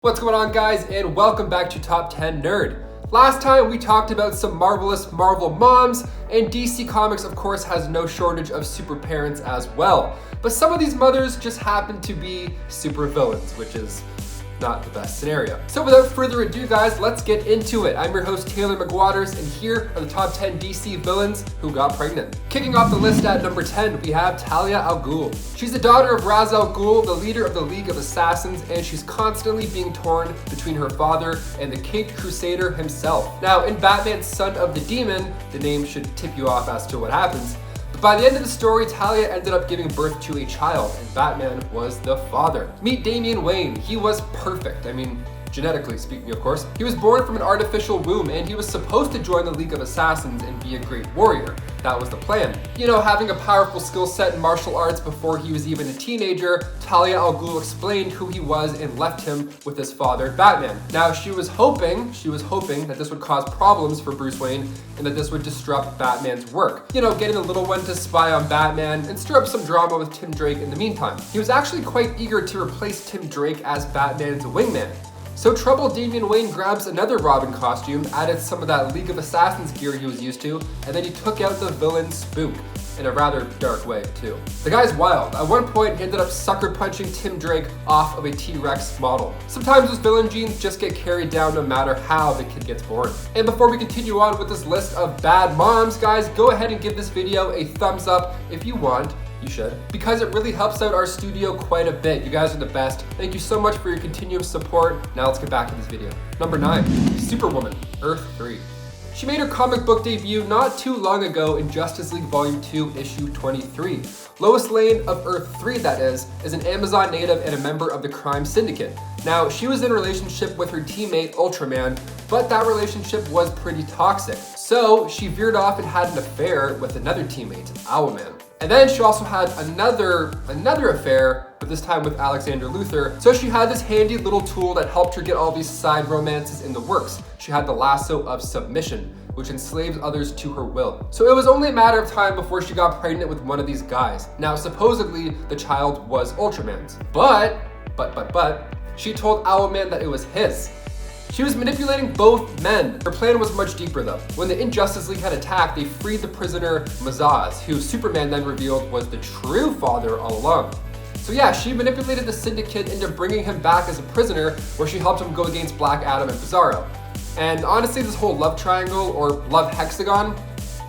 What's going on, guys, and welcome back to Top 10 Nerd. Last time we talked about some marvelous Marvel moms, and DC Comics of course has no shortage of super parents as well. But some of these mothers just happen to be super villains, which is not the best scenario. So without further ado, guys, let's get into it. I'm your host, Talia McWatters, and here are the top 10 DC villains who got pregnant. Kicking off the list at number 10, we have Talia al Ghul. She's the daughter of Ra's al Ghul, the leader of the League of Assassins, and she's constantly being torn between her father and the Caped Crusader himself. Now, in Batman's Son of the Demon, the name should tip you off as to what happens. By the end of the story, Talia ended up giving birth to a child, and Batman was the father. Meet Damian Wayne. He was perfect. I mean, genetically speaking, of course. He was born from an artificial womb, and he was supposed to join the League of Assassins and be a great warrior. That was the plan. You know, having a powerful skill set in martial arts before he was even a teenager, Talia al Ghul explained who he was and left him with his father, Batman. Now, she was hoping that this would cause problems for Bruce Wayne and that this would disrupt Batman's work. You know, getting the little one to spy on Batman and stir up some drama with Tim Drake in the meantime. He was actually quite eager to replace Tim Drake as Batman's wingman. So troubled Damian Wayne grabs another Robin costume, added some of that League of Assassins gear he was used to, and then he took out the villain Spook, in a rather dark way too. The guy's wild. At one point, he ended up sucker punching Tim Drake off of a T-Rex model. Sometimes those villain genes just get carried down no matter how the kid gets born. And before we continue on with this list of bad moms, guys, go ahead and give this video a thumbs up if you want. You should, because it really helps out our studio quite a bit. You guys are the best. Thank you so much for your continuous support. Now let's get back to this video. Number 9, Superwoman, Earth 3. She made her comic book debut not too long ago in Justice League Volume 2, Issue 23. Lois Lane of Earth 3, that is an Amazon native and a member of the crime syndicate. Now, she was in a relationship with her teammate Ultraman, but that relationship was pretty toxic. So she veered off and had an affair with another teammate, Owlman. And then she also had another affair, but this time with Alexander Luthor. So she had this handy little tool that helped her get all these side romances in the works. She had the lasso of submission, which enslaves others to her will. So it was only a matter of time before she got pregnant with one of these guys. Now, supposedly, the child was Ultraman's. But, she told Owlman that it was his. She was manipulating both men. Her plan was much deeper though. When the Injustice League had attacked, they freed the prisoner Mazaz, who Superman then revealed was the true father all along. So yeah, she manipulated the Syndicate into bringing him back as a prisoner, where she helped him go against Black Adam and Bizarro. And honestly, this whole love triangle, or love hexagon,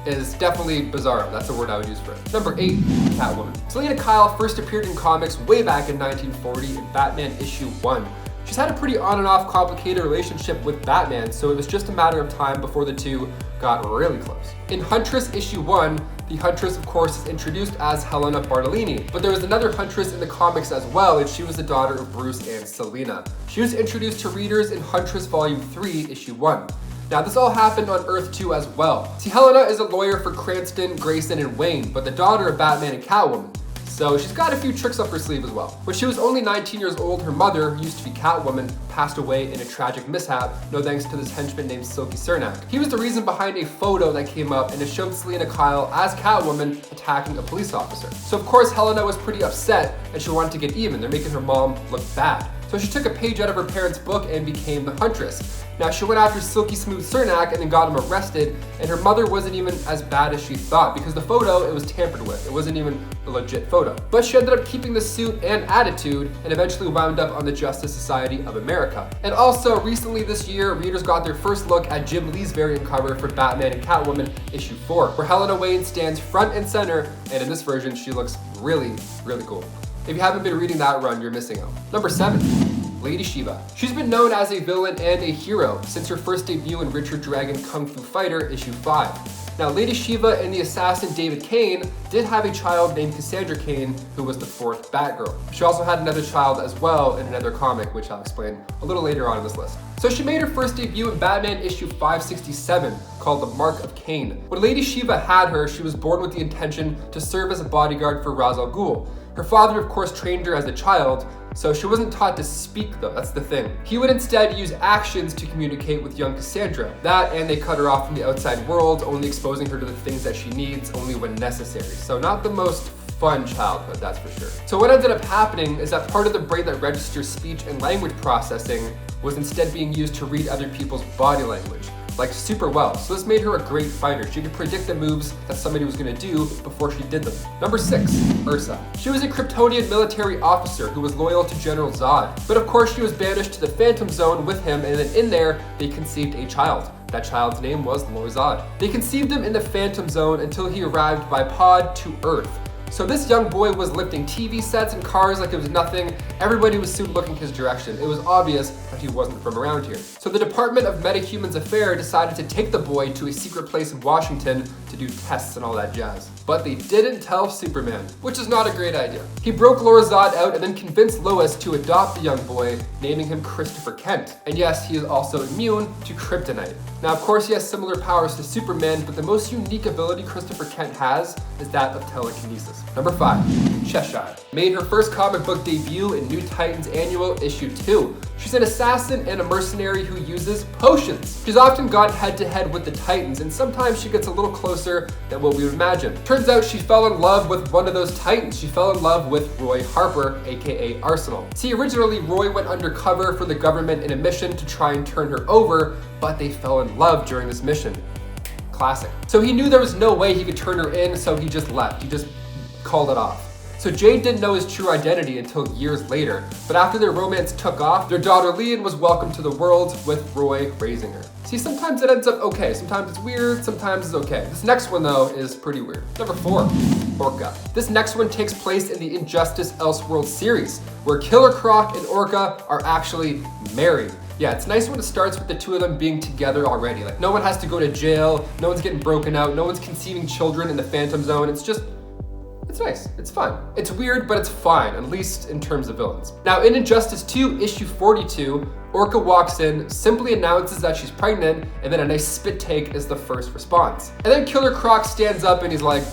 is definitely Bizarro. That's the word I would use for it. Number 8, Catwoman. Selina Kyle first appeared in comics way back in 1940 in Batman issue 1. She's had a pretty on and off complicated relationship with Batman, so it was just a matter of time before the two got really close. In Huntress issue 1, the Huntress of course is introduced as Helena Bartolini, but there was another Huntress in the comics as well, and she was the daughter of Bruce and Selina. She was introduced to readers in Huntress volume 3, issue 1. Now, this all happened on Earth 2 as well. See, Helena is a lawyer for Cranston, Grayson, and Wayne, but the daughter of Batman and Catwoman. So she's got a few tricks up her sleeve as well. When she was only 19 years old, her mother, who used to be Catwoman, passed away in a tragic mishap, no thanks to this henchman named Silky Cernak. He was the reason behind a photo that came up, and it showed Selina Kyle as Catwoman attacking a police officer. So of course Helena was pretty upset, and she wanted to get even. They're making her mom look bad. So she took a page out of her parents' book and became the Huntress. Now, she went after Silky Smooth Cernak and then got him arrested, and her mother wasn't even as bad as she thought, because the photo, it was tampered with. It wasn't even a legit photo. But she ended up keeping the suit and attitude, and eventually wound up on the Justice Society of America. And also, recently this year, readers got their first look at Jim Lee's variant cover for Batman and Catwoman issue 4, where Helena Wayne stands front and center, and in this version, she looks really, really cool. If you haven't been reading that run, you're missing out. Number 7, Lady Shiva. She's been known as a villain and a hero since her first debut in Richard Dragon Kung Fu Fighter issue 5. Now, Lady Shiva and the assassin David Kane did have a child named Cassandra Kane, who was the 4th Batgirl. She also had another child as well in another comic, which I'll explain a little later on in this list. So she made her first debut in Batman issue 567, called The Mark of Cain. When Lady Shiva had her, she was born with the intention to serve as a bodyguard for Ra's al Ghul. Her father, of course, trained her as a child, so she wasn't taught to speak though, that's the thing. He would instead use actions to communicate with young Cassandra. That, and they cut her off from the outside world, only exposing her to the things that she needs only when necessary. So not the most fun childhood, that's for sure. So what ended up happening is that part of the brain that registers speech and language processing was instead being used to read other people's body language, like super well. So this made her a great fighter. She could predict the moves that somebody was gonna do before she did them. Number 6, Ursa. She was a Kryptonian military officer who was loyal to General Zod. But of course she was banished to the Phantom Zone with him, and then in there, they conceived a child. That child's name was Lord Zod. They conceived him in the Phantom Zone until he arrived by pod to Earth. So this young boy was lifting TV sets and cars like it was nothing. Everybody was soon looking his direction. It was obvious that he wasn't from around here. So the Department of Metahumans Affairs decided to take the boy to a secret place in Washington to do tests and all that jazz. But they didn't tell Superman, which is not a great idea. He broke Lord Zod out and then convinced Lois to adopt the young boy, naming him Christopher Kent. And yes, he is also immune to kryptonite. Now, of course, he has similar powers to Superman, but the most unique ability Christopher Kent has is that of telekinesis. Number 5, Cheshire. Made her first comic book debut in New Titans Annual Issue 2. She's an assassin and a mercenary who uses potions. She's often gone head to head with the Titans, and sometimes she gets a little closer than what we would imagine. Turns out she fell in love with one of those Titans. She fell in love with Roy Harper, aka Arsenal. See, originally Roy went undercover for the government in a mission to try and turn her over, but they fell in love during this mission. Classic. So he knew there was no way he could turn her in, so he just left. He just called it off. So Jade didn't know his true identity until years later, but after their romance took off, their daughter Leon was welcomed to the world with Roy raising her. See, sometimes it ends up okay, sometimes it's weird, sometimes it's okay. This next one though is pretty weird. Number 4, Orca. This next one takes place in the Injustice Elseworld series, where Killer Croc and Orca are actually married. Yeah, it's nice when it starts with the two of them being together already. Like, no one has to go to jail, no one's getting broken out, no one's conceiving children in the Phantom Zone. It's nice, it's fun. It's weird, but it's fine, at least in terms of villains. Now, in Injustice 2, issue 42, Orca walks in, simply announces that she's pregnant, and then a nice spit take is the first response. And then Killer Croc stands up and he's like,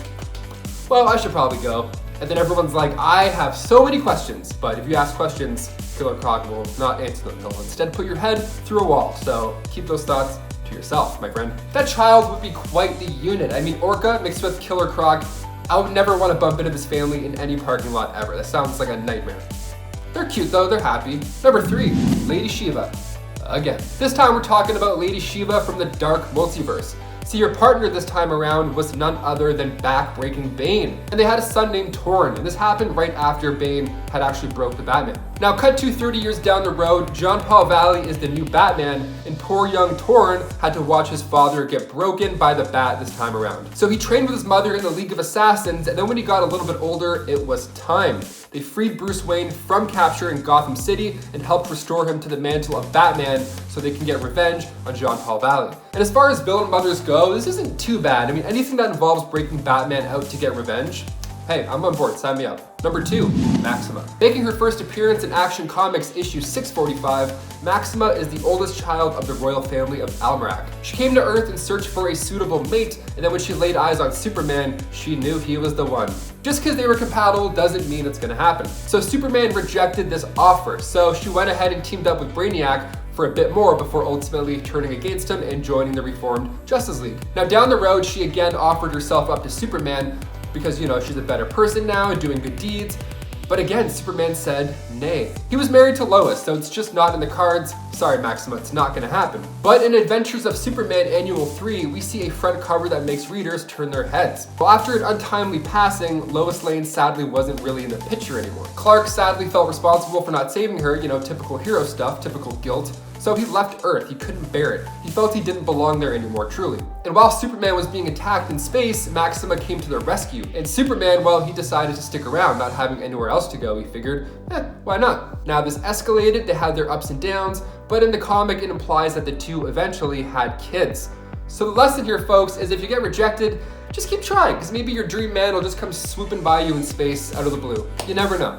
well, I should probably go. And then everyone's like, I have so many questions, but if you ask questions, Killer Croc will not answer them. He'll instead put your head through a wall. So keep those thoughts to yourself, my friend. That child would be quite the unit. I mean, Orca mixed with Killer Croc, I would never want to bump into this family in any parking lot ever. That sounds like a nightmare. They're cute though, they're happy. Number 3, Lady Shiva. Again, this time we're talking about Lady Shiva from the Dark Multiverse. See, your partner this time around was none other than back-breaking Bane. And they had a son named Torn, and this happened right after Bane had actually broke the Batman. Now, cut to 30 years down the road, John Paul Valley is the new Batman, and poor young Torn had to watch his father get broken by the Bat this time around. So he trained with his mother in the League of Assassins, and then when he got a little bit older, it was time. They freed Bruce Wayne from capture in Gotham City and helped restore him to the mantle of Batman so they can get revenge on John Paul Valley. And as far as villain mothers go, this isn't too bad. I mean, anything that involves breaking Batman out to get revenge, hey, I'm on board, sign me up. Number 2, Maxima. Making her first appearance in Action Comics issue 645, Maxima is the oldest child of the royal family of Almerac. She came to Earth in search for a suitable mate, and then when she laid eyes on Superman, she knew he was the one. Just because they were compatible doesn't mean it's gonna happen. So Superman rejected this offer, so she went ahead and teamed up with Brainiac for a bit more before ultimately turning against him and joining the reformed Justice League. Now down the road, she again offered herself up to Superman because, you know, she's a better person now and doing good deeds. But again, Superman said nay. He was married to Lois, so it's just not in the cards. Sorry, Maxima, it's not gonna happen. But in Adventures of Superman Annual 3, we see a front cover that makes readers turn their heads. Well, after an untimely passing, Lois Lane sadly wasn't really in the picture anymore. Clark sadly felt responsible for not saving her, you know, typical hero stuff, typical guilt. So he left Earth, he couldn't bear it. He felt he didn't belong there anymore, truly. And while Superman was being attacked in space, Maxima came to their rescue. And Superman, well, he decided to stick around, not having anywhere else to go. He figured, why not? Now this escalated, they had their ups and downs, but in the comic it implies that the two eventually had kids. So the lesson here, folks, is if you get rejected, just keep trying, because maybe your dream man will just come swooping by you in space out of the blue. You never know.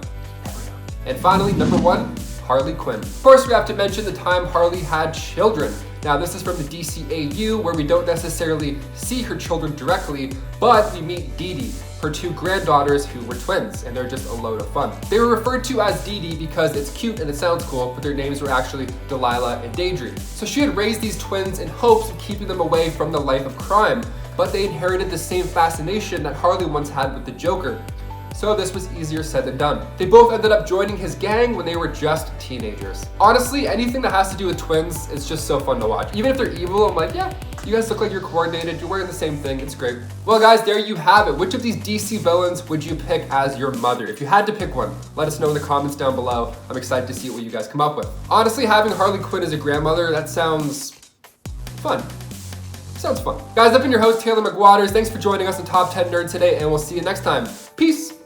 And finally, number 1, Harley Quinn. Of course, we have to mention the time Harley had children. Now, this is from the DCAU, where we don't necessarily see her children directly, but we meet Dee Dee, her 2 granddaughters who were twins, and they're just a load of fun. They were referred to as Dee Dee because it's cute and it sounds cool, but their names were actually Delilah and Daydream. So she had raised these twins in hopes of keeping them away from the life of crime, but they inherited the same fascination that Harley once had with the Joker. so this was easier said than done. They both ended up joining his gang when they were just teenagers. Honestly, anything that has to do with twins is just so fun to watch. Even if they're evil, I'm like, yeah, you guys look like you're coordinated, you're wearing the same thing, it's great. Well guys, there you have it. Which of these DC villains would you pick as your mother? If you had to pick one, let us know in the comments down below. I'm excited to see what you guys come up with. Honestly, having Harley Quinn as a grandmother, that sounds fun. Sounds fun. Guys, I've been your host, Taylor McWatters. Thanks for joining us on Top 10 Nerd today, and we'll see you next time. Peace.